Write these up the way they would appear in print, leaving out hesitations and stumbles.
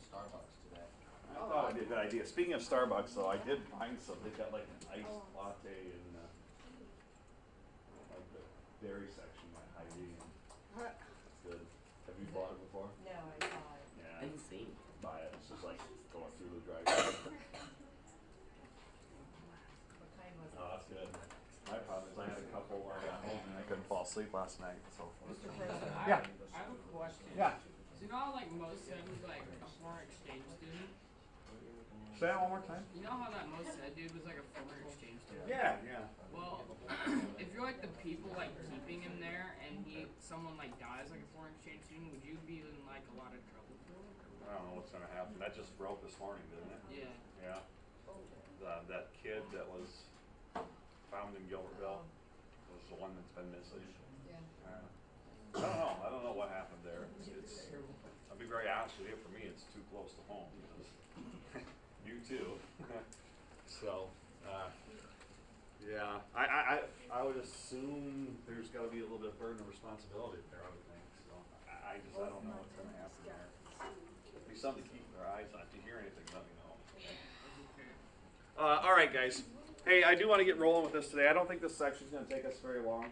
Starbucks today. I thought it'd be a good idea. Speaking of Starbucks, though, I did find some. They've got like an iced latte in like the dairy section at Hy-Vee. It's good. Have you bought it before? No, I saw it. Yeah. I didn't see. Buy it. It's just like going through the drive-thru. What kind was it? Oh, that's good. My problem is I had a couple when I got home and I couldn't fall asleep last night. So. Mr. President. Yeah. I have a question. Yeah. So you know how like most said was like a foreign exchange student? Say that one more time. You know how that most said dude was like a foreign exchange student? Yeah, yeah. Well, if you're like the people like keeping him there and someone like dies like a foreign exchange student, would you be in like a lot of trouble for it? I don't know what's gonna happen. That just broke this morning, didn't it? Yeah. Yeah. That kid that was found in Gilbertville was the one that's been missing. Yeah. I don't know what happened there. I'll be very honest with you. For me, it's too close to home because you too. So, yeah, I would assume there's got to be a little bit of burden of responsibility there. I would think. So, I don't know what's going to happen there. It'd be something to keep our eyes on. If you hear anything, let me know. All right, guys. Hey, I do want to get rolling with this today. I don't think this section's going to take us very long.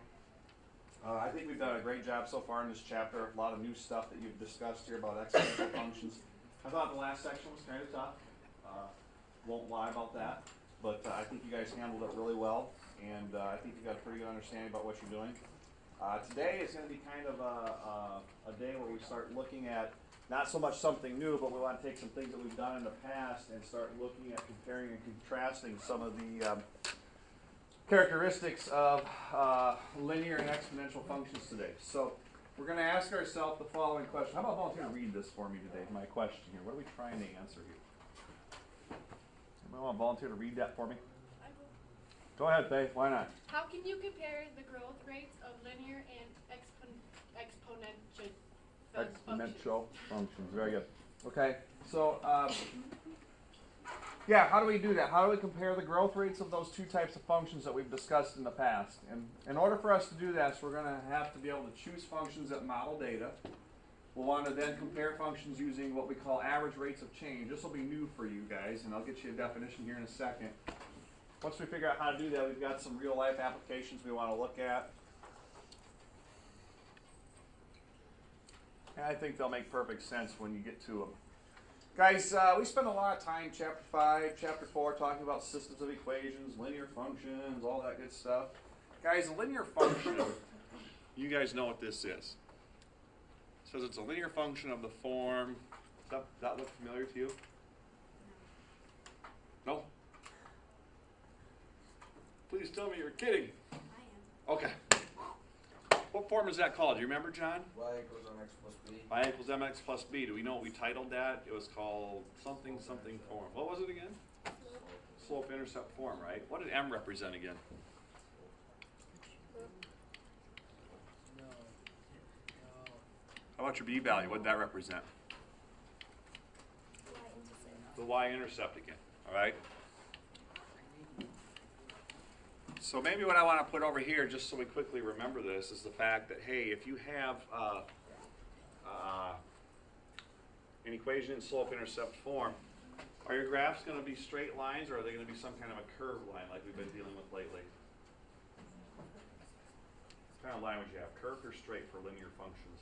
I think we've done a great job so far in this chapter. A lot of new stuff that you've discussed here about exponential functions. I thought the last section was kind of tough. Won't lie about that. But I think you guys handled it really well. And I think you got a pretty good understanding about what you're doing. Today is going to be kind of a day where we start looking at not so much something new, but we want to take some things that we've done in the past and start looking at comparing and contrasting some of the characteristics of linear and exponential functions today. So we're going to ask ourselves the following question. How about volunteer to read this for me today, my question here? What are we trying to answer here? Anybody want to volunteer to read that for me? I will. Go ahead, Faith. Why not? How can you compare the growth rates of linear and exponential Exponential functions. Very good. Okay, so yeah, how do we do that? How do we compare the growth rates of those two types of functions that we've discussed in the past? And in order for us to do this, we're going to have to be able to choose functions that model data. We'll want to then compare functions using what we call average rates of change. This will be new for you guys, and I'll get you a definition here in a second. Once we figure out how to do that, we've got some real-life applications we want to look at. And I think they'll make perfect sense when you get to them. Guys, we spend a lot of time, Chapter 5, Chapter 4, talking about systems of equations, linear functions, all that good stuff. Guys, a linear function, you guys know what this is. It says it's a linear function of the form. Does that look familiar to you? No? Please tell me you're kidding. I am. Okay. What form is that called? Do you remember, John? Y equals mx plus b. Y equals mx plus b. Do we know what we titled that? It was called something something form. What was it again? Slope-Intercept Form, right? What did m represent again? How about your b value? What did that represent? The y-intercept again, all right? So maybe what I want to put over here, just so we quickly remember this, is the fact that, hey, if you have an equation in slope-intercept form, are your graphs going to be straight lines, or are they going to be some kind of a curved line like we've been dealing with lately? What kind of line would you have, curved or straight for linear functions?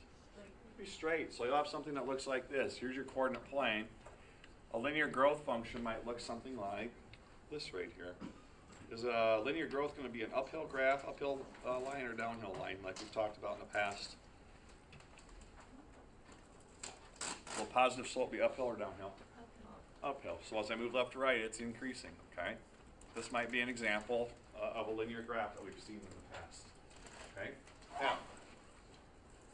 Be straight. So you'll have something that looks like this. Here's your coordinate plane. A linear growth function might look something like this right here. Is a linear growth going to be an uphill graph, uphill line, or downhill line, like we've talked about in the past? Will positive slope be uphill or downhill? Uphill. So as I move left to right, it's increasing, okay? This might be an example of a linear graph that we've seen in the past, okay? Now,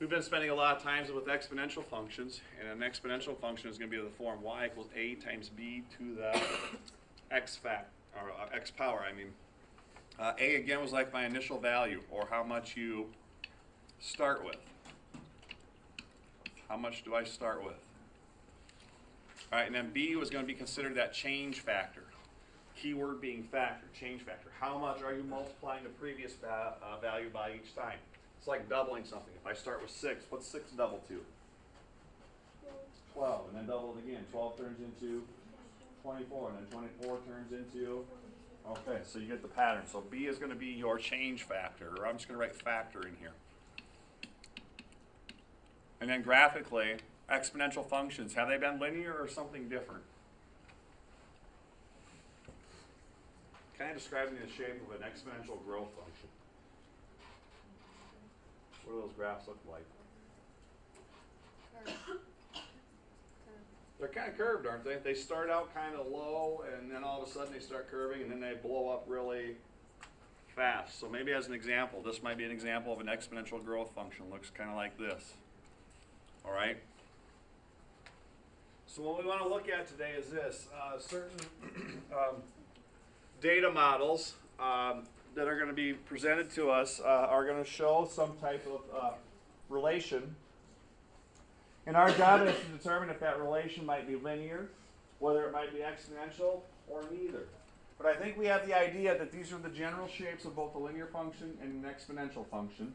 we've been spending a lot of time with exponential functions, and an exponential function is going to be of the form y equals a times b to the x power, I mean. A again was like my initial value, or how much you start with. How much do I start with? All right, and then b was going to be considered that change factor. Keyword being factor, change factor. How much are you multiplying the previous value by each time? It's like doubling something. If I start with 6, what's 6 double to? 12, and then double it again. 12 turns into 24, and then 24 turns into, okay, so you get the pattern. So B is going to be your change factor, or I'm just going to write factor in here. And then graphically, exponential functions, have they been linear or something different? Kind of describing the shape of an exponential growth function. What do those graphs look like? They're kind of curved, aren't they? They start out kind of low, and then all of a sudden they start curving, and then they blow up really fast. So maybe as an example, this might be an example of an exponential growth function. Looks kind of like this. All right? So what we want to look at today is this. Certain data models that are going to be presented to us are going to show some type of relation. And our job is to determine if that relation might be linear, whether it might be exponential, or neither. But I think we have the idea that these are the general shapes of both a linear function and an exponential function.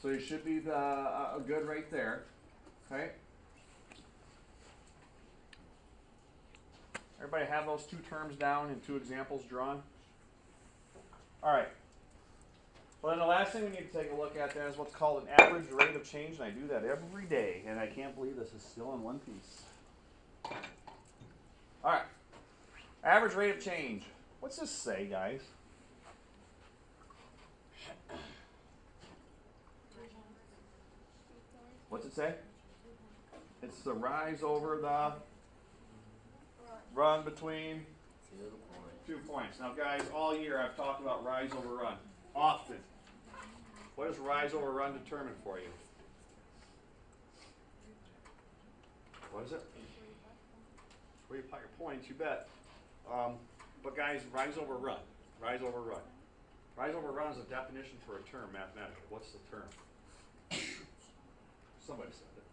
So you should be good right there. Okay? Everybody have those two terms down and two examples drawn? All right. Well, then the last thing we need to take a look at then is what's called an average rate of change, and I do that every day, and I can't believe this is still in one piece. All right. Average rate of change. What's this say, guys? What's it say? It's the rise over the run between 2 points. Now, guys, all year I've talked about rise over run. Often. What does rise over run determine for you? What is it? Where you plot your points, you bet. But guys, rise over run. Rise over run. Rise over run is a definition for a term mathematically. What's the term? Somebody said it.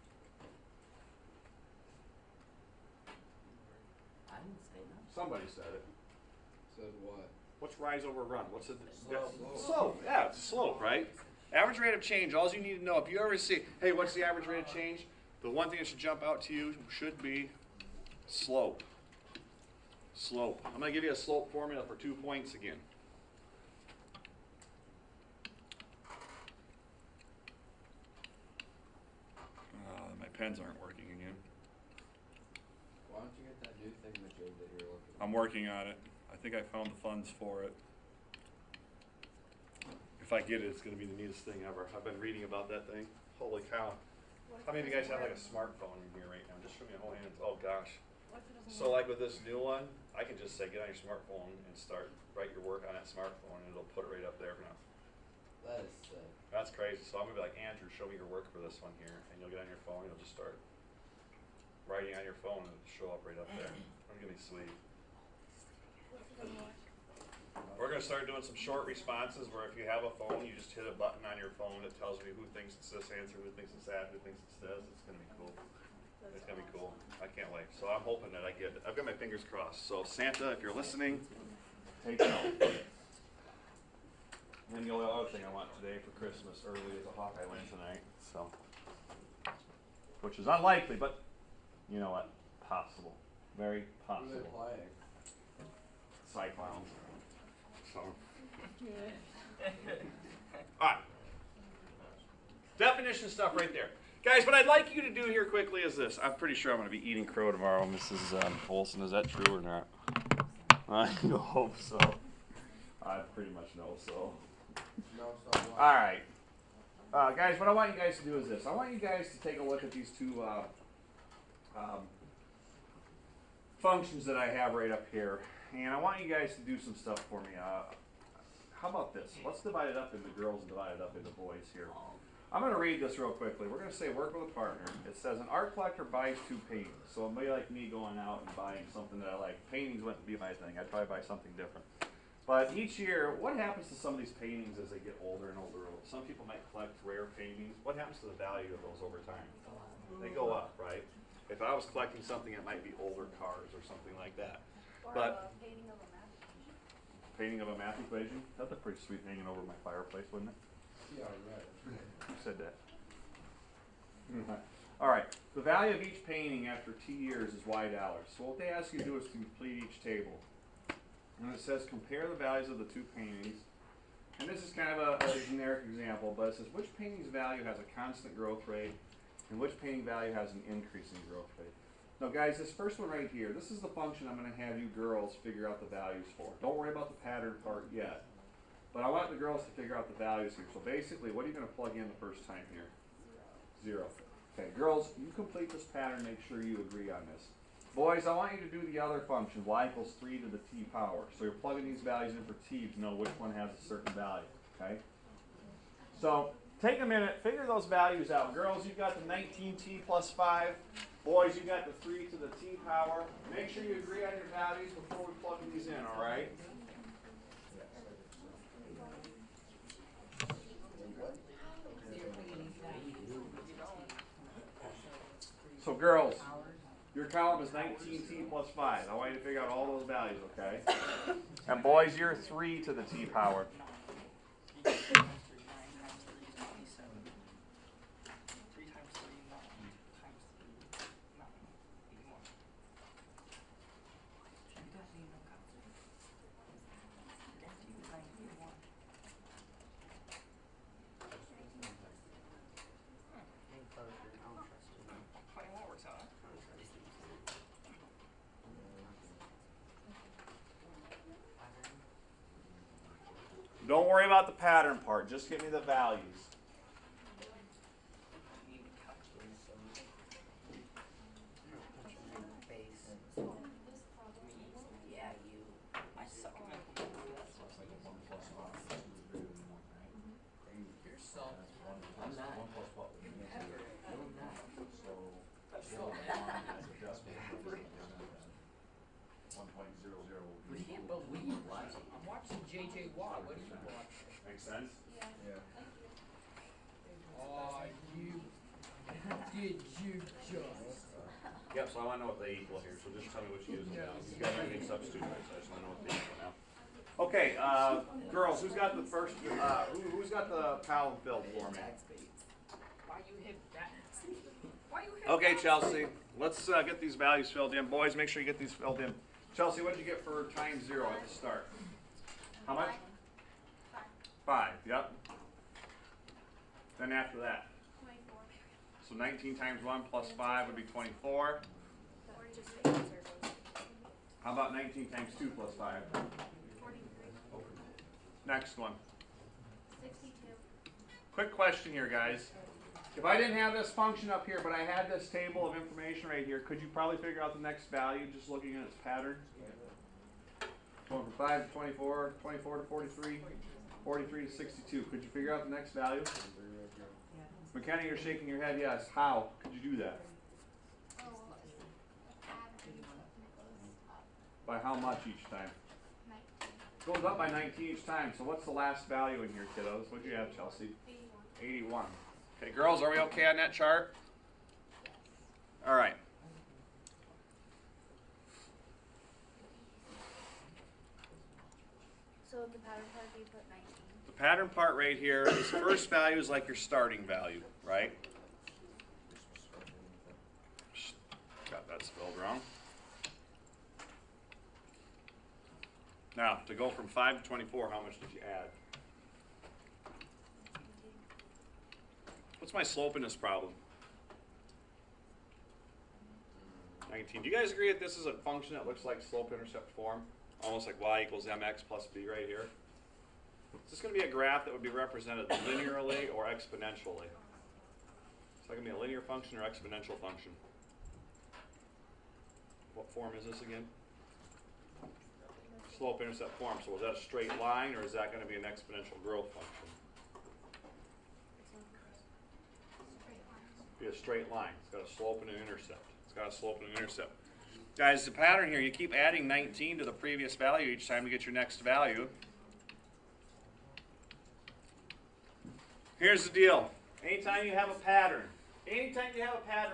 I didn't say that. Somebody said it. Said what? What's rise over run? What's it? Slope. Slope. Yeah, it's a slope, right? Average rate of change. All you need to know, if you ever see, hey, what's the average rate of change? The one thing that should jump out to you should be slope. Slope. I'm going to give you a slope formula for 2 points again. My pens aren't working again. Why don't you get that new thing that you're looking at? I'm working on it. I think I found the funds for it. If I get it, it's going to be the neatest thing ever. I've been reading about that thing. Holy cow. How many of you guys have like a smartphone in here right now? Just show me a whole hand. Oh gosh. So like with this new one, I can just say get on your smartphone and write your work on that smartphone, and it'll put it right up there now. That is sick. That's crazy. So I'm going to be like, Andrew, show me your work for this one here. And you'll get on your phone, you'll just start writing on your phone, and it'll show up right up there. That's going to be sweet. We're going to start doing some short responses where if you have a phone, you just hit a button on your phone that tells me who thinks it's this answer, who thinks it's that, who thinks it's this. It's going to be cool. It's going to be cool. I can't wait. So I'm hoping that I get it. I've got my fingers crossed. So Santa, if you're listening, take note. And the only other thing I want today for Christmas early is a Hawkeye win tonight. So, which is unlikely, but you know what? Possible. Very Who are they possible. playing? Cyclones. So. Alright. Definition stuff right there. Guys, what I'd like you to do here quickly is this. I'm pretty sure I'm going to be eating crow tomorrow, Mrs. Olson. Is that true or not? I hope so. I pretty much know so. No, it's not one. Alright. Guys, what I want you guys to do is this. I want you guys to take a look at these two functions that I have right up here. And I want you guys to do some stuff for me. How about this? Let's divide it up into girls and divide it up into boys here. I'm going to read this real quickly. We're going to say work with a partner. It says an art collector buys 2 paintings. So it may be like me going out and buying something that I like. Paintings wouldn't be my thing. I'd probably buy something different. But each year, what happens to some of these paintings as they get older and older? Some people might collect rare paintings. What happens to the value of those over time? They go up, right? If I was collecting something, it might be older cars or something like that. Or But a painting of a math equation. painting of a math equation? That'd look pretty sweet hanging over my fireplace, wouldn't it? Yeah, right. Who said that? All right, the value of each painting after T years is $y. So what they ask you to do is to complete each table. And it says compare the values of the two paintings. And this is kind of a generic example, but it says which painting's value has a constant growth rate and which painting value has an increasing growth rate. Now guys, this first one right here, this is the function I'm going to have you girls figure out the values for. Don't worry about the pattern part yet. But I want the girls to figure out the values here. So basically, what are you going to plug in the first time here? 0. Okay, girls, you complete this pattern, make sure you agree on this. Boys, I want you to do the other function, y equals 3 to the t power. So you're plugging these values in for t to know which one has a certain value, okay? So take a minute, figure those values out. Girls, you've got the 19t plus 5. Boys, you got the 3 to the t power. Make sure you agree on your values before we plug these in, all right? So girls, your column is 19t plus 5. I want you to figure out all those values, okay? And boys, you're 3 to the t power. Don't worry about the pattern part, just give me the values. I'm watching JJ Watt. What do you watch? Makes sense? Yeah. Oh, did you just? Yep, so I want to know what they equal here, so just tell me what you use now. You've got everything substituted, right, so I just want to know what they equal now. Okay, girls, who's got the first, who's got the column filled for me? Why you hit that? Why you hit Okay, that? Chelsea, let's get these values filled in. Boys, make sure you get these filled in. Chelsea, what did you get for times 0 at the start? How much? 5, yep. Then after that? 24. So 19 times 1 plus 5 would be 24. How about 19 times 2 plus 5? 43. Next one. 62. Quick question here, guys. If I didn't have this function up here, but I had this table of information right here, could you probably figure out the next value just looking at its pattern? Going from 5 to 24, 24 to 43, 43 to 62. Could you figure out the next value? McKenna, you're shaking your head yes. How could you do that? Oh, average goes up By how much each time? 19. Goes up by 19 each time. So what's the last value in here, kiddos? What do you have, Chelsea? 81. 81. Okay, girls, are we okay on that chart? All right. So the pattern part, you put 19. The pattern part right here, this first value is like your starting value, right? Got that spelled wrong. Now, to go from 5 to 24, how much did you add? What's my slope in this problem? 19. Do you guys agree that this is a function that looks like slope-intercept form? Almost like y equals mx plus b right here. Is this going to be a graph that would be represented linearly or exponentially? Is that going to be a linear function or exponential function? What form is this again? Slope-intercept form. So is that a straight line or is that going to be an exponential growth function? Be a straight line. It's got a slope and an intercept. It's got a slope and an intercept. Guys, the pattern here, you keep adding 19 to the previous value each time to get your next value. Here's the deal. Anytime you have a pattern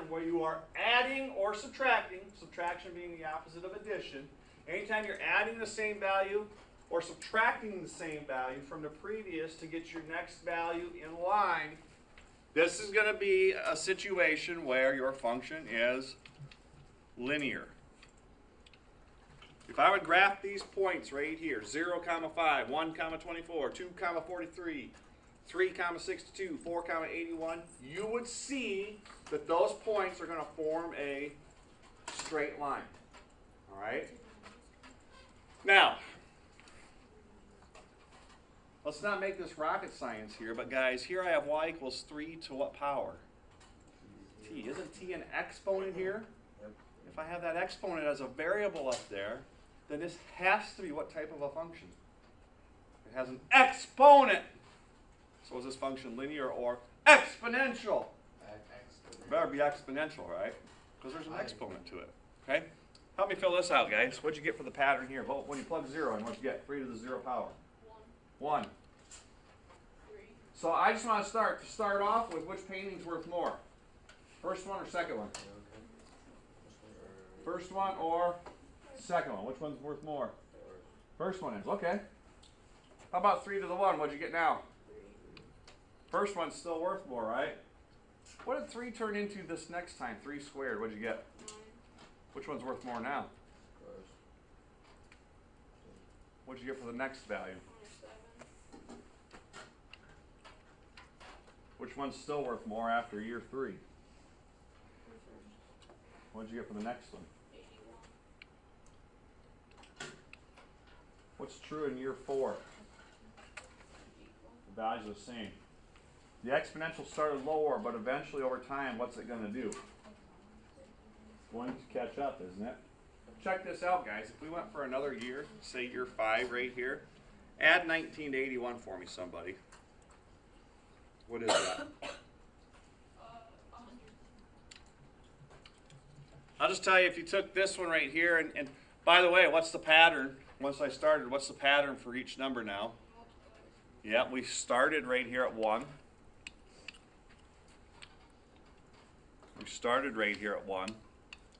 where you are adding or subtracting, subtraction being the opposite of addition, anytime you're adding the same value or subtracting the same value from the previous to get your next value in line, This is going to be a situation where your function is linear. If I would graph these points right here, 0, 5, 1, 24, 2, 43, 3, 62, 4, 81, you would see that those points are going to form a straight line. All right? Now, let's not make this rocket science here, but guys, here I have y equals 3 to what power? T. Isn't t an exponent here? If I have that exponent as a variable up there, then this has to be what type of a function? It has an exponent. So is this function linear or exponential? It better be exponential, right? Because there's an exponent to it. Okay? Help me fill this out, guys. What'd you get for the pattern here? Well, when you plug 0 in, what'd you get? 3 to the 0 power. 1. 3. So I just want to start off with which painting's worth more? First one or second one? First one or second one? Which one's worth more? First one is. Okay. How about 3 to the 1? What'd you get now? First one's still worth more, right? What did 3 turn into this next time? 3 squared. What'd you get? 9. Which one's worth more now? What'd you get for the next value? 7. Which one's still worth more after year 3? What'd you get for the next one? 81. What's true in year 4? The values are the same. The exponential started lower, but eventually over time, what's it going to do? It's going to catch up, isn't it? Check this out, guys. If we went for another year, say year 5 right here, add 19 to 81 for me, somebody. What is that? 100. I'll just tell you, if you took this one right here, and by the way, what's the pattern? Once I started, what's the pattern for each number now? Yeah, we started right here at 1. We started right here at 1,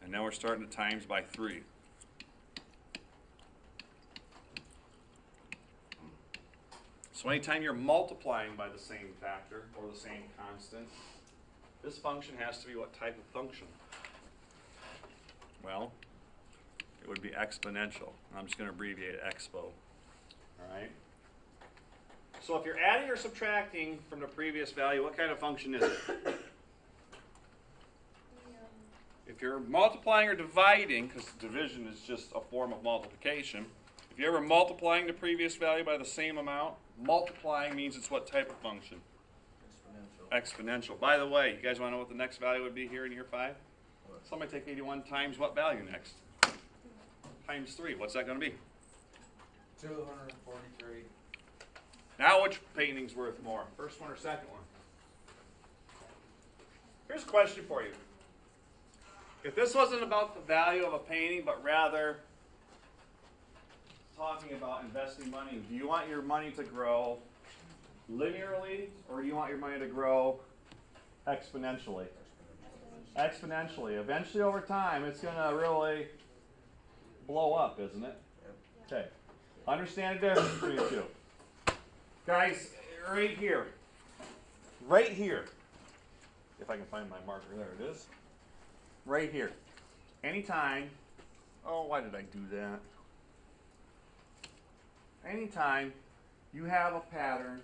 and now we're starting to times by 3. So anytime you're multiplying by the same factor or the same constant, this function has to be what type of function? Well, it would be exponential. I'm just going to abbreviate expo. All right? So if you're adding or subtracting from the previous value, what kind of function is it? If you're multiplying or dividing, because division is just a form of multiplication, if you're ever multiplying the previous value by the same amount, multiplying means it's what type of function? Exponential. By the way, you guys want to know what the next value would be here in year 5? Somebody take 81 times what value next? Times 3. What's that going to be? 243. Now which painting's worth more? First one or second one? Here's a question for you. If this wasn't about the value of a painting, but rather talking about investing money, do you want your money to grow linearly, or do you want your money to grow exponentially? Exponentially. Eventually, over time, it's going to really blow up, isn't it? Okay. Understand the difference between the two. Guys, right here. Right here. If I can find my marker. There it is. Right here. Anytime. Oh, why did I do that? Anytime you have a pattern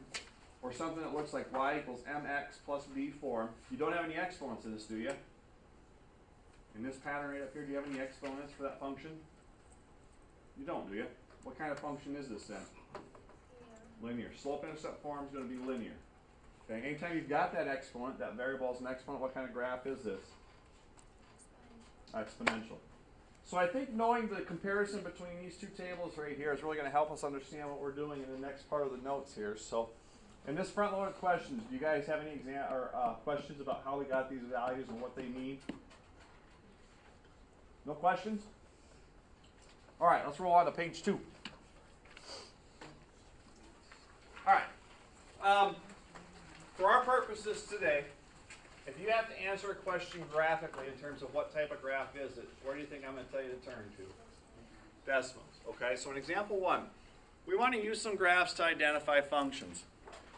or something that looks like y equals mx plus b form, you don't have any exponents in this, do you? In this pattern right up here, do you have any exponents for that function? You don't, do you? What kind of function is this then? Linear. Slope-intercept form is going to be linear. Okay. Anytime you've got that exponent, that variable is an exponent, what kind of graph is this? Exponential. So I think knowing the comparison between these two tables right here is really going to help us understand what we're doing in the next part of the notes here. So in this front-loaded questions, do you guys have any questions about how we got these values and what they mean? No questions? All right, let's roll on to page 2. All right. For our purposes today, if you have to answer a question graphically in terms of what type of graph is it, where do you think I'm going to tell you to turn to? Decimals. Okay, so in example 1, we want to use some graphs to identify functions.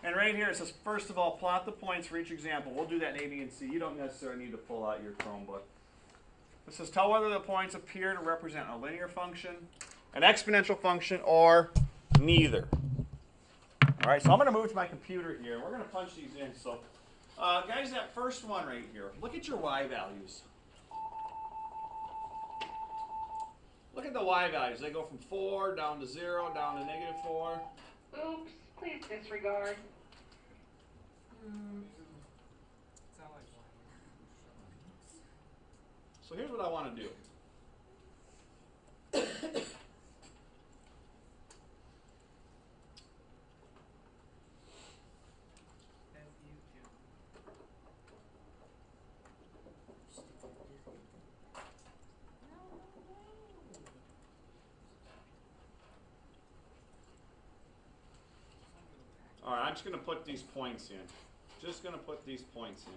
And right here it says, first of all, plot the points for each example. We'll do that in A, B, and C. You don't necessarily need to pull out your Chromebook. It says, tell whether the points appear to represent a linear function, an exponential function, or neither. All right, so I'm going to move to my computer here. We're going to punch these in. So, guys, that first one right here, look at your y values. Look at the y values. They go from 4 down to 0, down to negative 4. Oops, please disregard. So here's what I want to do. All right, I'm just going to put these points in. Just going to put these points in.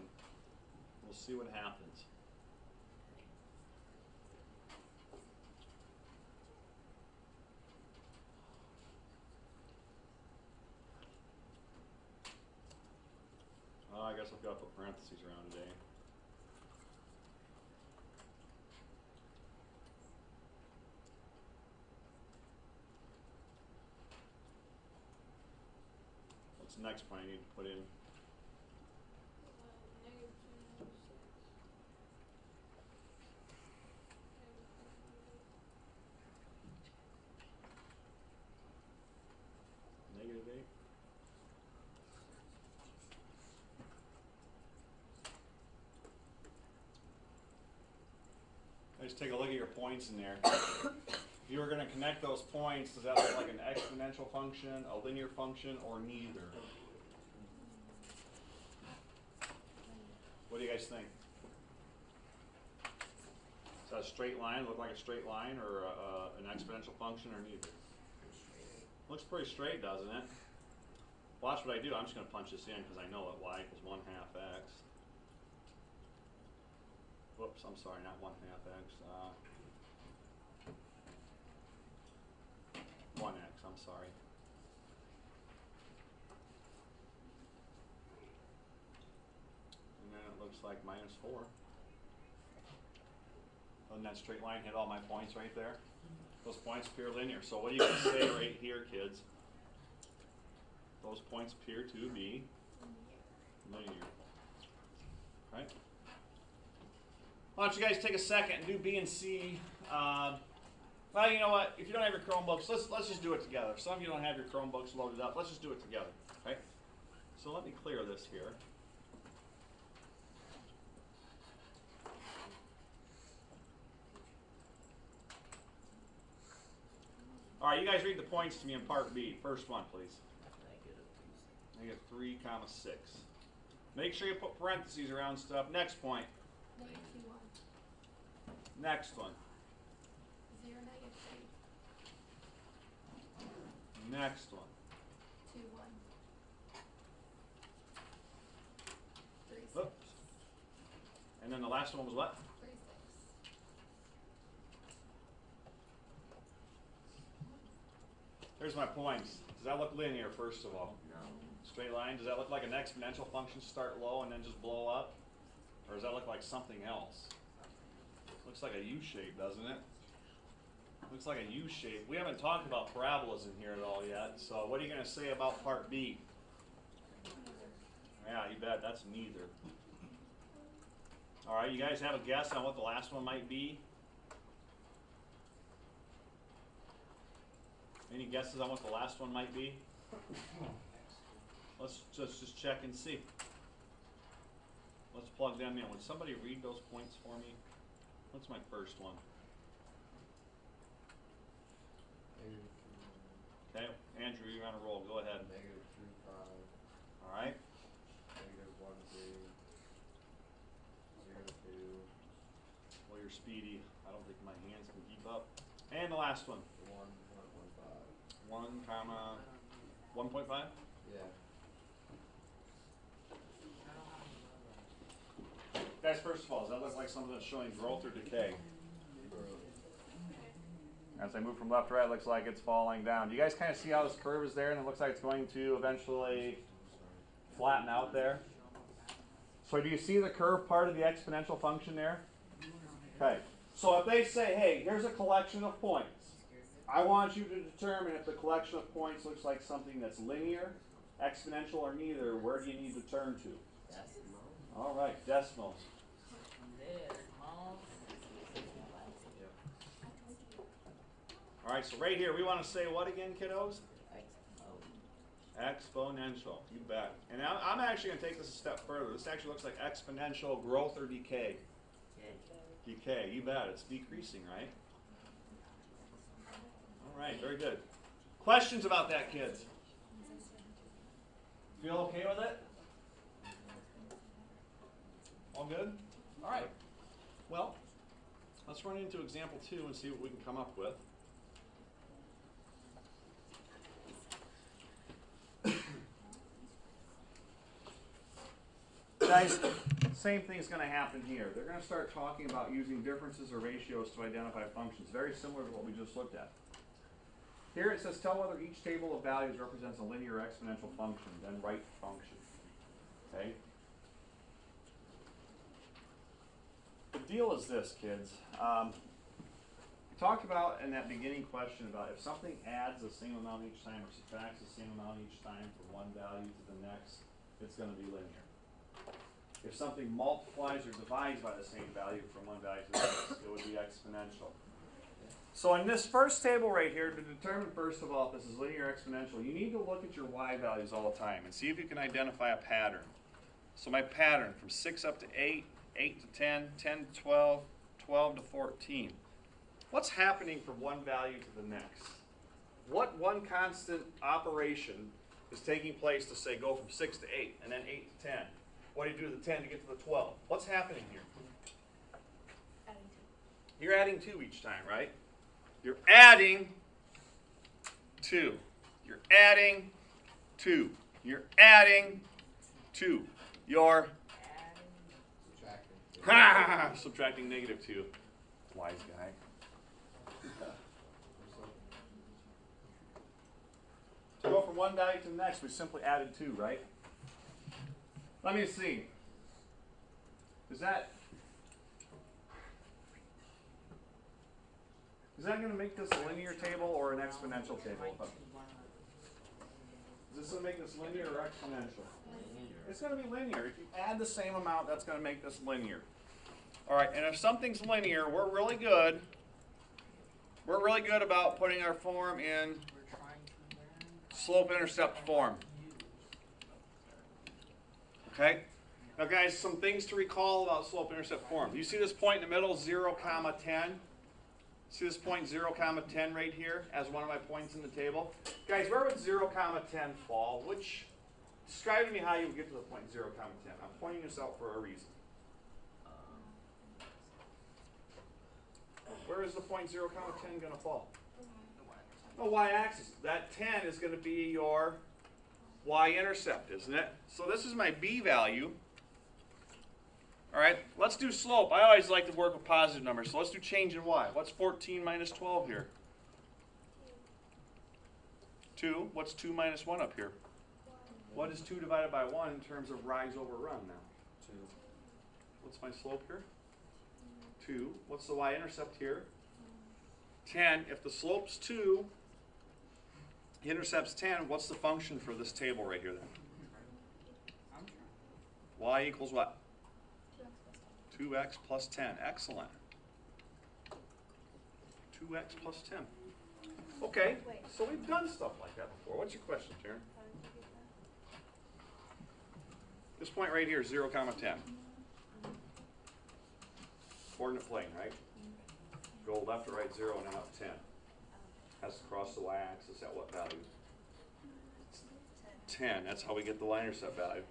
We'll see what happens. I guess I've got to put parentheses around today. What's the next point I need to put in? Negative 8. Just take a look at your points in there. If you were going to connect those points, does that look like an exponential function, a linear function, or neither? What do you guys think? Does that straight line look like a straight line, or an exponential function, or neither? Looks pretty straight, doesn't it? Watch what I do. I'm just going to punch this in because I know it. Y equals 1/2 x. Whoops, I'm sorry, not 1/2 x. 1x, I'm sorry. And then it looks like -4. Doesn't that straight line hit all my points right there? Those points appear linear. So what do you going to say right here, kids? Those points appear to be linear. Right? Why don't you guys take a second and do B and C? Well, you know what? If you don't have your Chromebooks, let's just do it together. Some of you don't have your Chromebooks loaded up. Let's just do it together. Right? So let me clear this here. All right, you guys read the points to me in part B. First one, please. Negative 3, 6. Make sure you put parentheses around stuff. Next point. Negative 2, 1. Next one. 0, negative 3. Next one. 2, 1. 3, 6. Oops. And then the last one was what? 3, 6. Here's my points. Does that look linear, first of all? No. Straight line? Does that look like an exponential function start low and then just blow up? Or does that look like something else? Looks like a U shape, doesn't it? Looks like a U shape. We haven't talked about parabolas in here at all yet. So what are you going to say about part B? Yeah, you bet. That's neither. All right, you guys have a guess on what the last one might be? Any guesses on what the last one might be? Let's just check and see. Let's plug them in. Would somebody read those points for me? What's my first one? Okay, Andrew, you're on a roll. Go ahead. Negative 3, 5. All right. Negative 1, 3. 0, 2. Well, you're speedy. I don't think my hands can keep up. And the last one. 1, 1, 1 comma 1.5? Yeah. Guys, first of all, does that look like something that's showing growth or decay? As I move from left to right, it looks like it's falling down. Do you guys kind of see how this curve is there and it looks like it's going to eventually flatten out there. So do you see the curve part of the exponential function there? Okay. So if they say, hey, here's a collection of points. I want you to determine if the collection of points looks like something that's linear, exponential, or neither. Where do you need to turn to? Decimal. All right, decimals. All right, so right here, we want to say what again, kiddos? Exponential. You bet. And now I'm actually going to take this a step further. This actually looks like exponential growth or decay. Decay. You bet. It's decreasing, right? All right, very good. Questions about that, kids? Feel okay with it? All good? All right. Well, let's run into example 2 and see what we can come up with. Guys, same thing's going to happen here. They're going to start talking about using differences or ratios to identify functions, very similar to what we just looked at. Here it says, tell whether each table of values represents a linear or exponential function, then write function. Okay? The deal is this, kids. We talked about in that beginning question about if something adds the same amount each time or subtracts the same amount each time from one value to the next, it's going to be linear. If something multiplies or divides by the same value from one value to the next, it would be exponential. So in this first table right here, to determine first of all if this is linear or exponential, you need to look at your y values all the time and see if you can identify a pattern. So my pattern from 6 up to 8, 8 to 10, 10 to 12, 12 to 14. What's happening from one value to the next? What one constant operation is taking place to say go from 6 to 8 and then 8 to 10? What do you do to the 10 to get to the 12? What's happening here? Adding 2. You're adding 2 each time, right? You're adding 2. You're adding 2. You're adding 2. You're subtracting negative 2. Wise guy. To go from one value to the next, we simply added 2, right? Let me see. Is that going to make this a linear table or an exponential table? Is this going to make this linear or exponential? It's going to be linear. If you add the same amount, that's going to make this linear. All right, and if something's linear, we're really good. We're really good about putting our form in slope-intercept form. Okay? Now guys, some things to recall about slope-intercept form. You see this point in the middle, 0, 10? See this point 0, 10 right here as one of my points in the table? Guys, where would 0, 10 fall? Describe to me how you would get to the point 0, 10. I'm pointing this out for a reason. Where is the point 0, 10 going to fall? The y-axis. That 10 is going to be your y-intercept, isn't it? So this is my b value. All right, let's do slope. I always like to work with positive numbers, so let's do change in y. What's 14 minus 12 here? 2. What's 2 minus 1 up here? What is 2 divided by 1 in terms of rise over run now? 2. What's my slope here? 2. What's the y-intercept here? 10. If the slope's 2, the intercept's 10, what's the function for this table right here then? Y equals what? 2x plus 10. Excellent. 2x plus 10. Okay, so we've done stuff like that before. What's your question, Sharon? This point right here is 0, 10. Coordinate plane, right? Go left to right 0 and then up 10. Has to cross the y-axis at what value? 10. That's how we get the y-intercept value.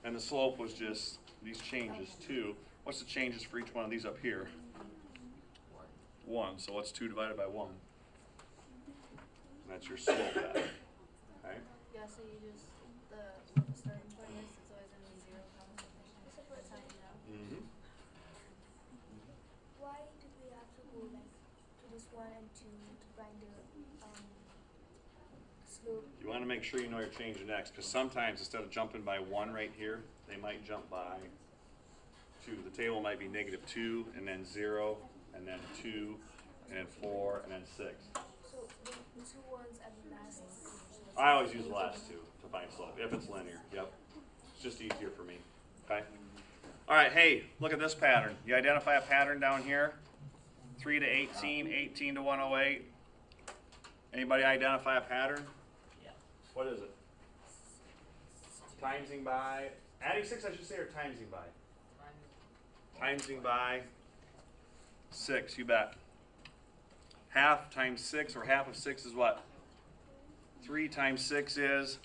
And the slope was just these changes, 2. What's the changes for each one of these up here? 1. So what's 2 divided by 1? And that's your slope value. Okay? Yeah, so you just, the starting point is, it's always going to be 0, that's how you know. Mm-hmm. Why do we have to go like to this 1 and 2 to find the You want to make sure you know you're changing x, because sometimes instead of jumping by 1 right here, they might jump by 2. The table might be -2, and then 0, and then 2, and then 4, and then 6. So the 2 ones at the last. I always use the last 2 to find slope, if it's linear. Yep. It's just easier for me. Okay? All right, hey, look at this pattern. You identify a pattern down here. 3 to 18, 18 to 108. Anybody identify a pattern? Yeah. What is it? Timesing by, adding 6 I should say, or timesing by? Timesing by 6, you bet. Half times 6, or half of 6 is what? 3 times 6 is?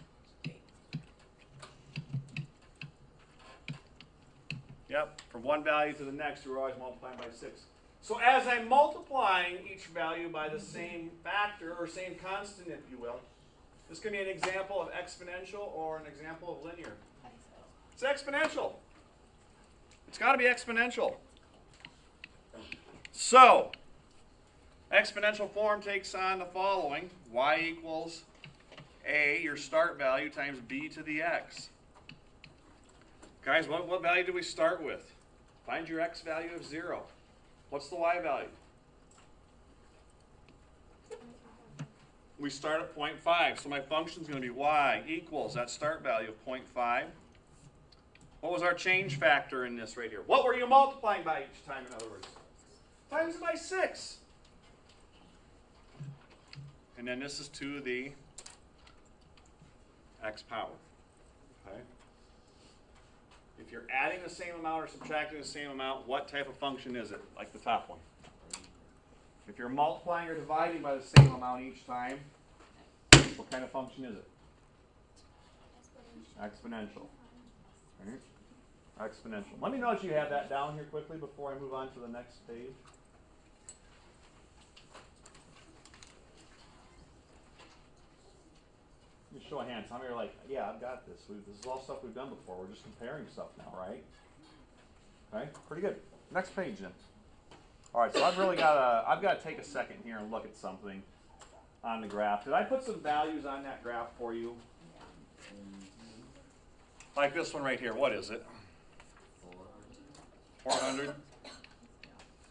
Yep, from one value to the next, you're always multiplying by 6. So as I'm multiplying each value by the same factor, or same constant, if you will, this can be an example of exponential or an example of linear. It's exponential. It's got to be exponential. So, exponential form takes on the following. Y equals A, your start value, times B to the x. Guys, what value do we start with? Find your x value of 0. What's the y value? We start at 0.5, so my function is going to be y equals that start value of 0.5. What was our change factor in this right here? What were you multiplying by each time, in other words? Times it by 6. And then this is to the x power. Okay? If you're adding the same amount or subtracting the same amount, what type of function is it? Like the top one. If you're multiplying or dividing by the same amount each time, what kind of function is it? Exponential. Right? Exponential. Let me know if you have that down here quickly before I move on to the next page. Just show of hands. How many are like, yeah, I've got this. This is all stuff we've done before. We're just comparing stuff now, right? Okay, pretty good. Next page then. All right, so I've got to take a second here and look at something on the graph. Did I put some values on that graph for you? Like this one right here. What is it? 400?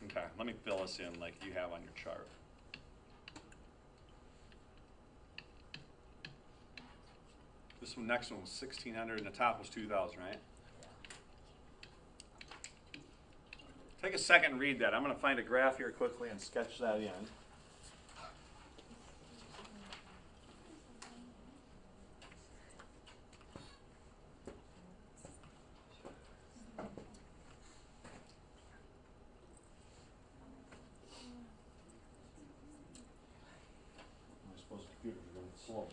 Okay, let me fill this in like you have on your chart. This one, next one was 1,600, and the top was 2,000, right? Take a second and read that. I'm going to find a graph here quickly and sketch that in. I suppose computers are going slow.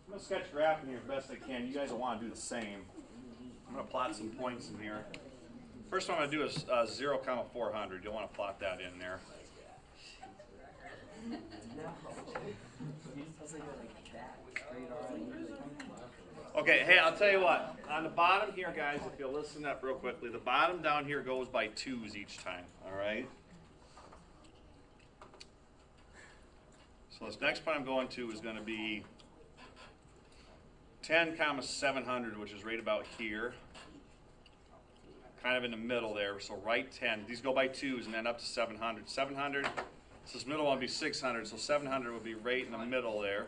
I'm going to sketch a graph in here as best I can. You guys will want to do the same. I'm going to plot some points in here. First one I'm going to do is 0, 400. You'll want to plot that in there. Okay, hey, I'll tell you what. On the bottom here, guys, if you'll listen up real quickly, the bottom down here goes by 2s each time, all right? So this next part I'm going to is going to be 10 comma 700, which is right about here. Kind of in the middle there, so right 10. These go by 2s and then up to 700. 700, so this middle one would be 600, so 700 would be right in the middle there.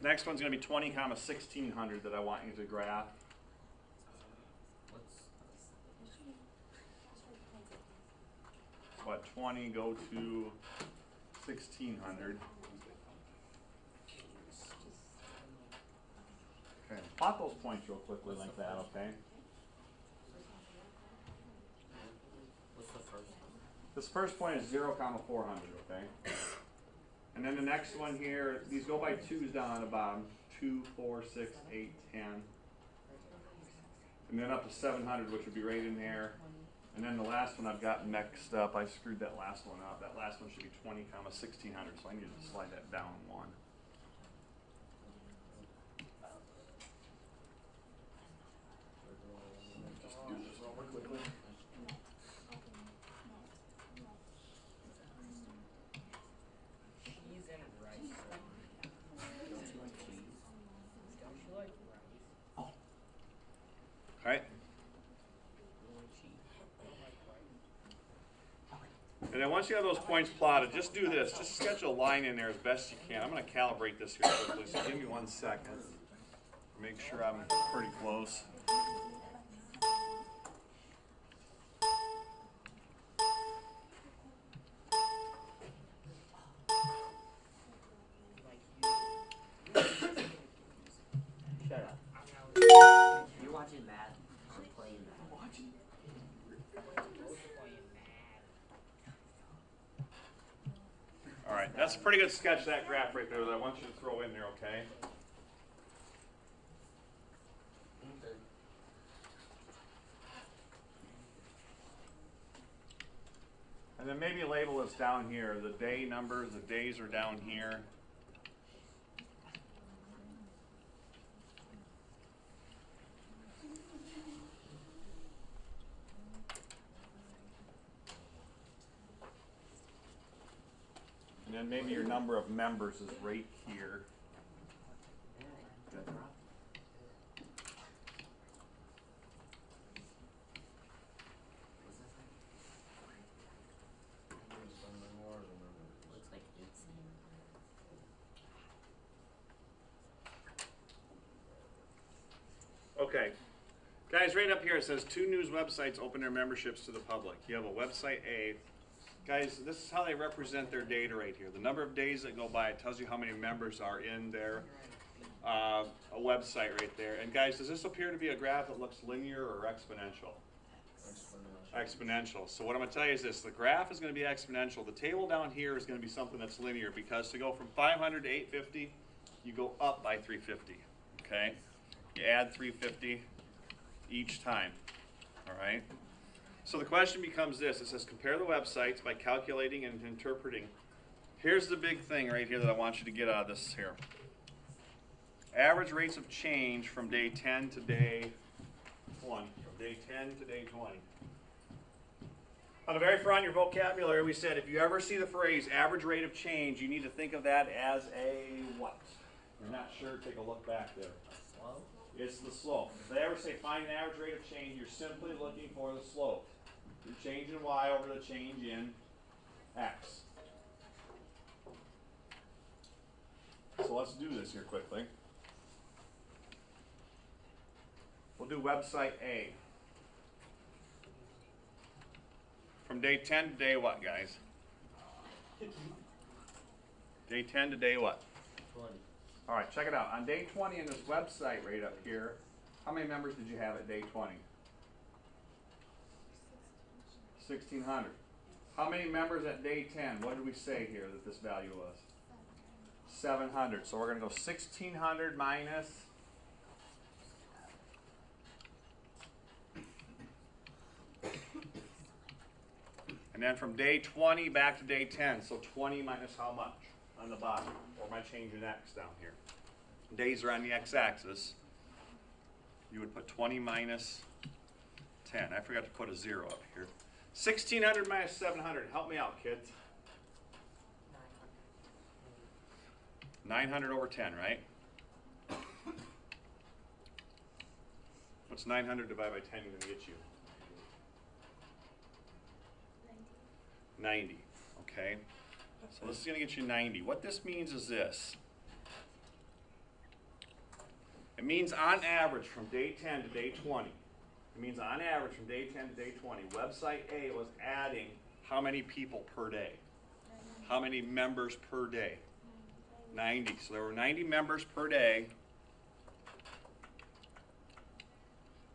Next one's going to be 20 comma 1600 that I want you to graph. What, 20 go to 1600. Okay, plot those points real quickly like that, okay? What's the first one? This first point is 0 comma 400, okay? And then the next one here, these go by 2s down on the bottom. 2, 4, 6, 8, 10. And then up to 700, which would be right in there. And then the last one I've got mixed up. I screwed that last one up. That last one should be 20 comma 1600, so I need to slide that down 1. Just do this over quickly. Cheese and rice. Don't you like cheese? Don't you like rice? Alright. And then once you have those points plotted, just do this. Just sketch a line in there as best you can. I'm going to calibrate this here quickly, so give me 1 second. Make sure I'm pretty close. Shut up. You're watching Mad. I'm playing Mad. Alright, that's a pretty good sketch, that graph right there that I want you to throw in there, okay? Okay. And then maybe label this down here. The day numbers, the days are down here. And then maybe your number of members is right here. Looks like it's Okay. Guys, right up here it says 2 news websites open their memberships to the public. You have a website A. Guys, this is how they represent their data right here. The number of days that go by, it tells you how many members are in their a website right there. And guys, does this appear to be a graph that looks linear or exponential? Exponential. So what I'm going to tell you is this. The graph is going to be exponential. The table down here is going to be something that's linear because to go from 500 to 850, you go up by 350. Okay? You add 350 each time. All right? So the question becomes this. It says compare the websites by calculating and interpreting. Here's the big thing right here that I want you to get out of this here. Average rates of change from day 10 to day 20. From day 10 to day 20. On the very front of your vocabulary, we said if you ever see the phrase average rate of change, you need to think of that as a what? If you're not sure, take a look back there. slope. It's the slope. If they ever say find an average rate of change, you're simply looking for the slope. Your change in y over the change in x. So let's do this here quickly. We'll do website A. From day 10 to day what, guys? Day 10 to day what? 20. All right, check it out. On day 20 in this website right up here, how many members did you have at day 20? 1,600. How many members at day 10? What did we say here that this value was? 700. So we're going to go 1,600 minus. And then from day 20 back to day 10. So 20 minus how much on the bottom? Or am I changing x down here? Days are on the x-axis. You would put 20 minus 10. I forgot to put a 0 up here. 1,600 minus 700. Help me out, kids. 900 over 10, right? What's 900 divided by 10 going to get you? 90, okay? So this is going to get you 90. What this means is this. It means on average from day 10 to day 20. It means on average from day 10 to day 20, website A was adding how many people per day? How many members per day? 90. So there were 90 members per day.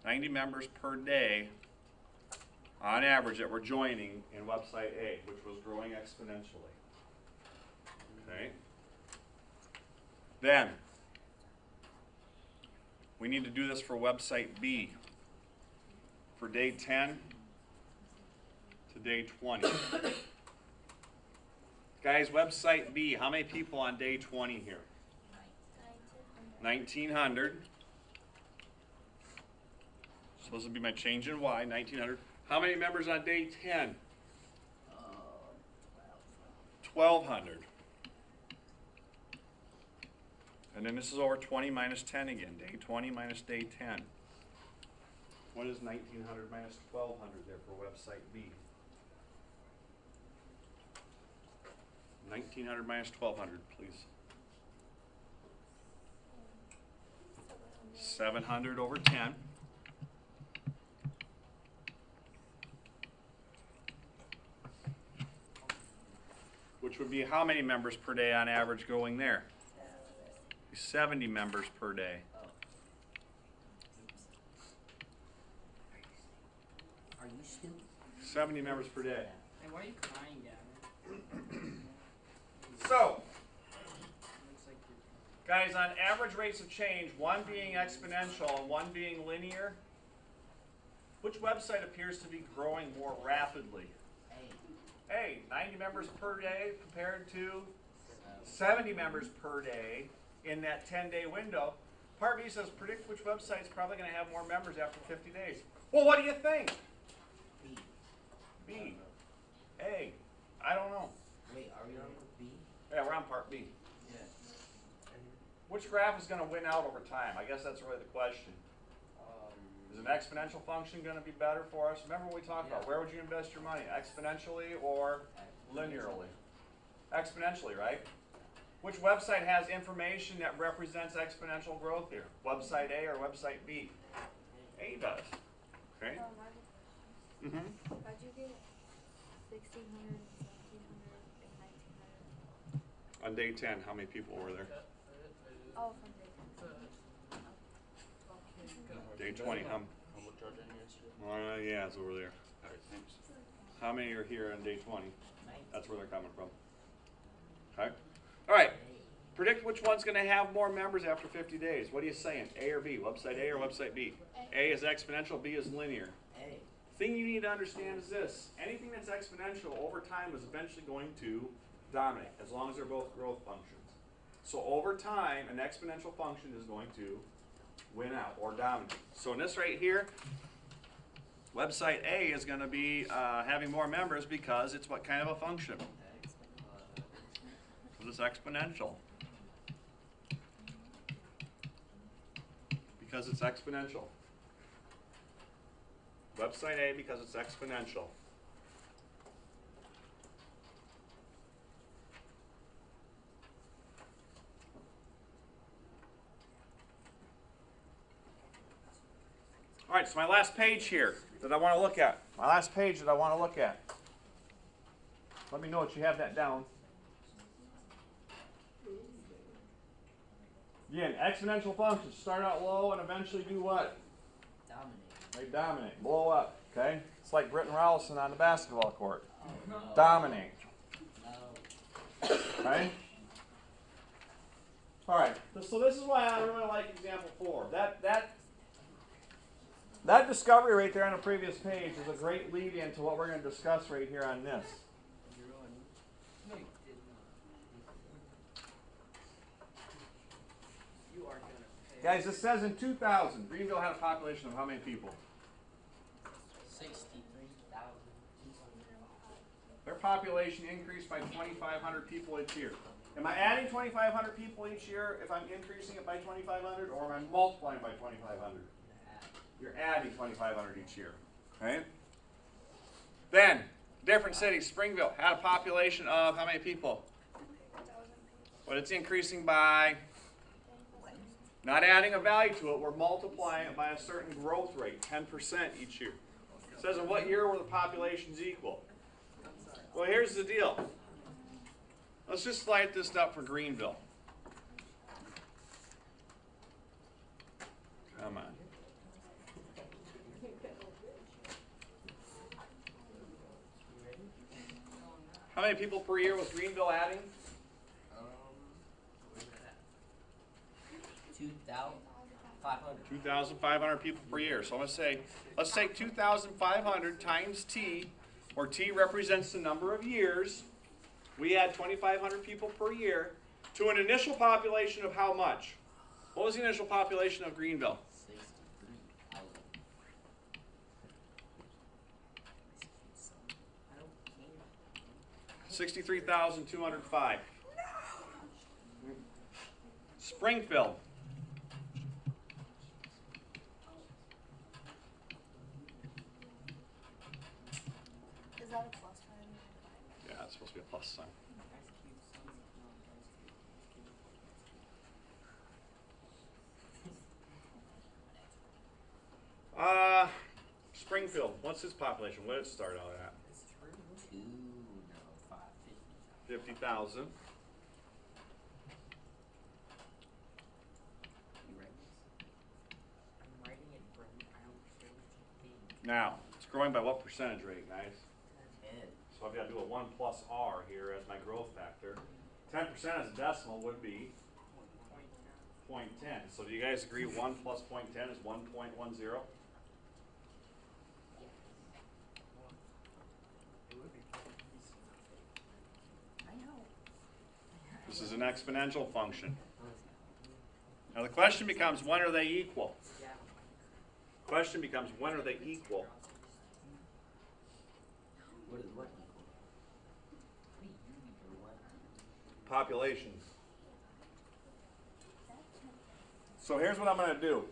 90 members per day on average that were joining in website A, which was growing exponentially. Okay? Then, we need to do this for website B. For day 10 to day 20. Guys, website B, how many people on day 20 here? 1,900. So this will be my change in Y, 1,900. How many members on day 10? 1,200. And then this is over 20 minus 10 again. Day 20 minus day 10. What is 1,900 minus 1,200 there for website B? 1,900 minus 1,200, please. 700 over 10. Which would be how many members per day on average going there? 70 members per day. Are you stupid? 70 members per day. Hey, why are you crying, Gavin? So, Looks like you're... guys, on average rates of change, one being exponential and one being linear, which website appears to be growing more rapidly? A, 90 members per day compared to 70 members per day in that 10-day window. Part B says predict which website is probably going to have more members after 50 days. Well, what do you think? B. A. I don't know. Wait, are we on B? Yeah, we're on part B. Yeah. Which graph is going to win out over time? I guess that's really the question. Is an exponential function going to be better for us? Remember what we talked about. Where would you invest your money? Exponentially or linearly? Exponentially, right? Which website has information that represents exponential growth here? Website A or website B? A does. Okay? Mm-hmm. How'd you get 1,600, 1,700, and 1,900? On day 10, how many people were there? Oh, from day 10. Day 20, how yeah, it's over there. How many are here on day 20? That's where they're coming from. Okay? All right. Predict which one's going to have more members after 50 days. What are you saying? A or B? Website A or website B? A is exponential, B is linear. A. Thing you need to understand is this. Anything that's exponential over time is eventually going to dominate, as long as they're both growth functions. So over time, an exponential function is going to win out or dominate. So in this right here, website A is going to be having more members because it's what kind of a function? Because it's exponential. Because it's exponential. Website A because it's exponential. All right, so my last page here that I want to look at. My last page that I want to look at. Let me know if you have that down. Again, exponential functions start out low and eventually do what? Dominate. They dominate, blow up, okay? It's like Britton Rallison on the basketball court. Oh, no. Dominate, No. right? All right, so this is why I really like example 4. That discovery right there on the previous page is a great lead-in to what we're going to discuss right here on this. No, you did not. You are going to pay. Guys, this says in 2000, Greenville had a population of how many people? 63,200. Their population increased by 2,500 people each year. Am I adding 2,500 people each year if I'm increasing it by 2,500, or am I multiplying by 2,500? You're adding 2,500 each year, right? Then, different cities. Springville had a population of how many people? But it's increasing by, not adding a value to it, we're multiplying it by a certain growth rate, 10% each year. It says in what year were the populations equal? Well, here's the deal. Let's just light this up for Greenville. Come on. How many people per year was Greenville adding? 2,500. 2,500 people per year. So I'm going to say, let's take 2,500 times T, where T represents the number of years. We add 2,500 people per year to an initial population of how much? What was the initial population of Greenville? 63,205. Springfield. Is that a plus sign? Yeah, it's supposed to be a plus sign. Springfield, what's its population? What did it start out at? 50,000. Now, it's growing by what percentage rate, guys? 10. So I've got to do a 1 plus R here as my growth factor. 10% as a decimal would be 0.10. So do you guys agree 1 plus 0.10 is 1.10? This is an exponential function. Now the question becomes, when are they equal? Question becomes, when are they equal? What is what? Populations. So here's what I'm going to do.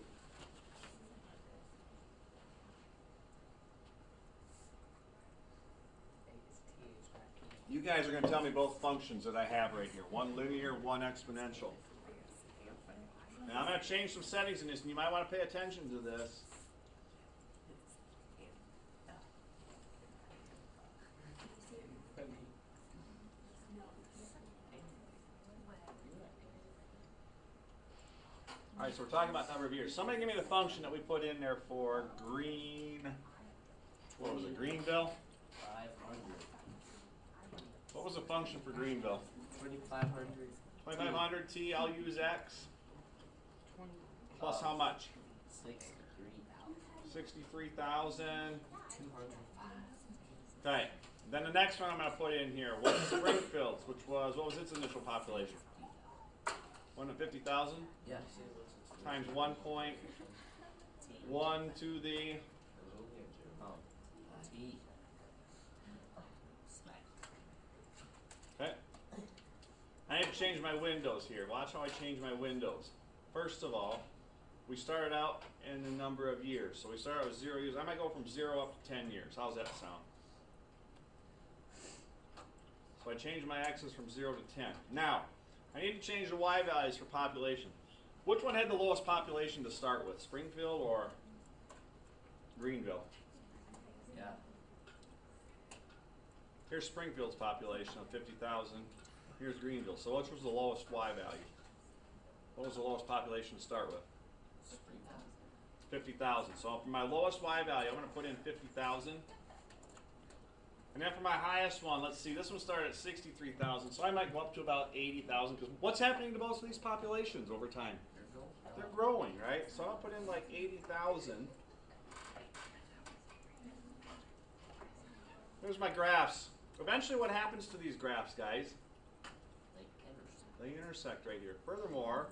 You guys are going to tell me both functions that I have right here. One linear, one exponential. Now I'm going to change some settings in this, and you might want to pay attention to this. All right, so we're talking about number of years. Somebody give me the function that we put in there for what was it, Greenville? 500. What was the function for Greenville? 2,500. 2,500 T, I'll use X. Plus how much? 63,000. 63,000. 205. Okay. Then the next one I'm going to put in here was Springfield's, which was, what was its initial population? 150,000? Yes. Times 1.1 to the, T. okay. I need to change my windows here. Watch how I change my windows. First of all, we started out in the number of years. So we started out with 0 years. I might go from 0 up to 10 years. How's that sound? So I changed my axis from 0 to 10. Now, I need to change the y values for population. Which one had the lowest population to start with, Springfield or Greenville? Yeah. Here's Springfield's population of 50,000. Here's Greenville. So which was the lowest y value? What was the lowest population to start with? 50,000. So for my lowest y value, I'm going to put in 50,000. And then for my highest one, let's see, this one started at 63,000. So I might go up to about 80,000. Because what's happening to both of these populations over time? They're growing, right? So I'll put in like 80,000. Here's my graphs. Eventually what happens to these graphs, guys? They intersect right here. Furthermore,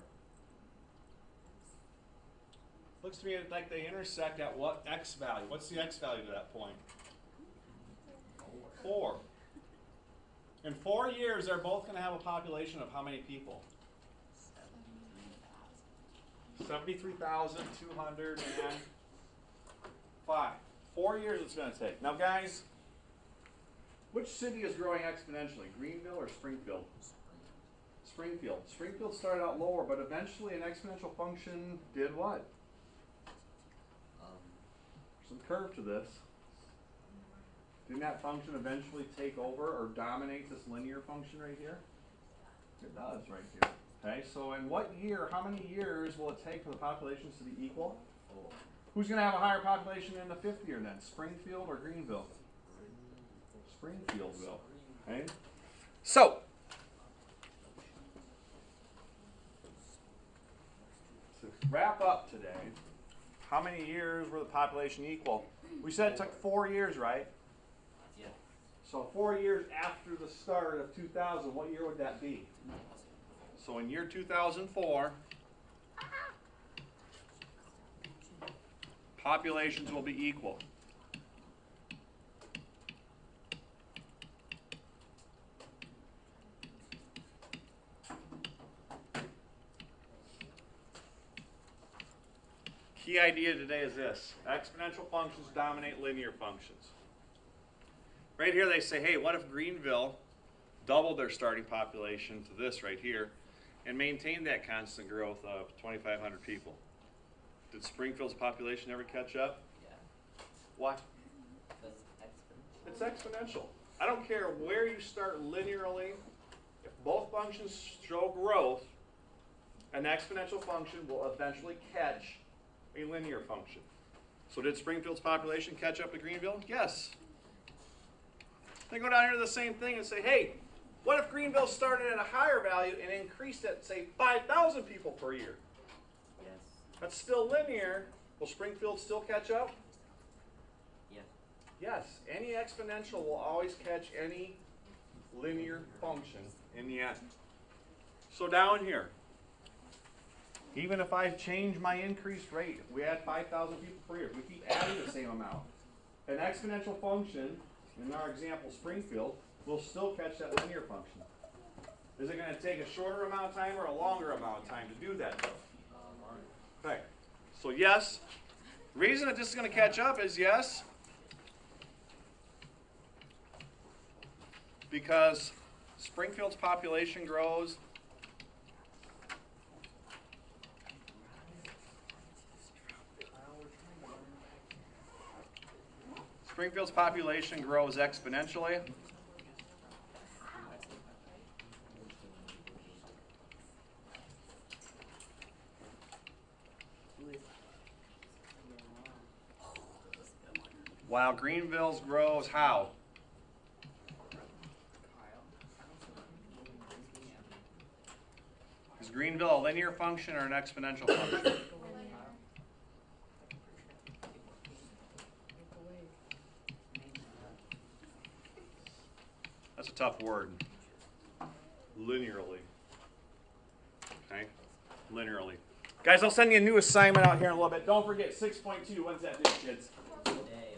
looks to me like they intersect at what x value? What's the x value to that point? 4. In 4 years, they're both going to have a population of how many people? 73,205. 4 years it's going to take. Now, guys, which city is growing exponentially? Greenville or Springfield? Springfield. Springfield started out lower, but eventually an exponential function did what? Some curve to this. Didn't that function eventually take over or dominate this linear function right here? It does right here. Okay, so in what year, how many years will it take for the populations to be equal? Who's going to have a higher population in the 5th year then? Springfield or Greenville? Springfield will. Okay? So, to wrap up today, how many years were the population equal? We said it took 4 years, right? Yeah. So 4 years after the start of 2000, what year would that be? So in year 2004, populations will be equal. Key idea today is this: exponential functions dominate linear functions. Right here they say, hey, what if Greenville doubled their starting population to this right here and maintained that constant growth of 2,500 people? Did Springfield's population ever catch up? Yeah. Why? Because exponential. It's exponential. I don't care where you start linearly. If both functions show growth, an exponential function will eventually catch a linear function. So did Springfield's population catch up to Greenville? Yes. They go down here to the same thing and say, hey, what if Greenville started at a higher value and increased at, say, 5,000 people per year? Yes. That's still linear. Will Springfield still catch up? Yeah. Yes. Any exponential will always catch any linear function in the end. So down here, even if I change my increased rate, if we add 5,000 people per year, if we keep adding the same amount, an exponential function, in our example Springfield, will still catch that linear function. Is it going to take a shorter amount of time or a longer amount of time to do that though? Okay, so yes, the reason that this is going to catch up is yes, because Springfield's population grows exponentially. While Greenville's grows how? Is Greenville a linear function or an exponential function? That's a tough word. Linearly. Okay? Linearly. Guys, I'll send you a new assignment out here in a little bit. Don't forget 6.2. When's that due, kids?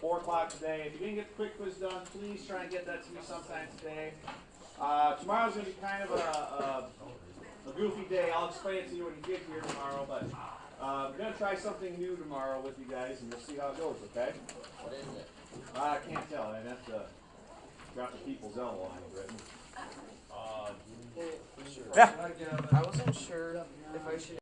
4 o'clock today. If you didn't get the quick quiz done, please try and get that to me sometime today. Tomorrow's going to be kind of a goofy day. I'll explain it to you when you get here tomorrow. But I'm going to try something new tomorrow with you guys, and we'll see how it goes, okay? What is it? I can't tell. I'd have to drop the people's elbow on it, Britain. Yeah. I wasn't sure if I should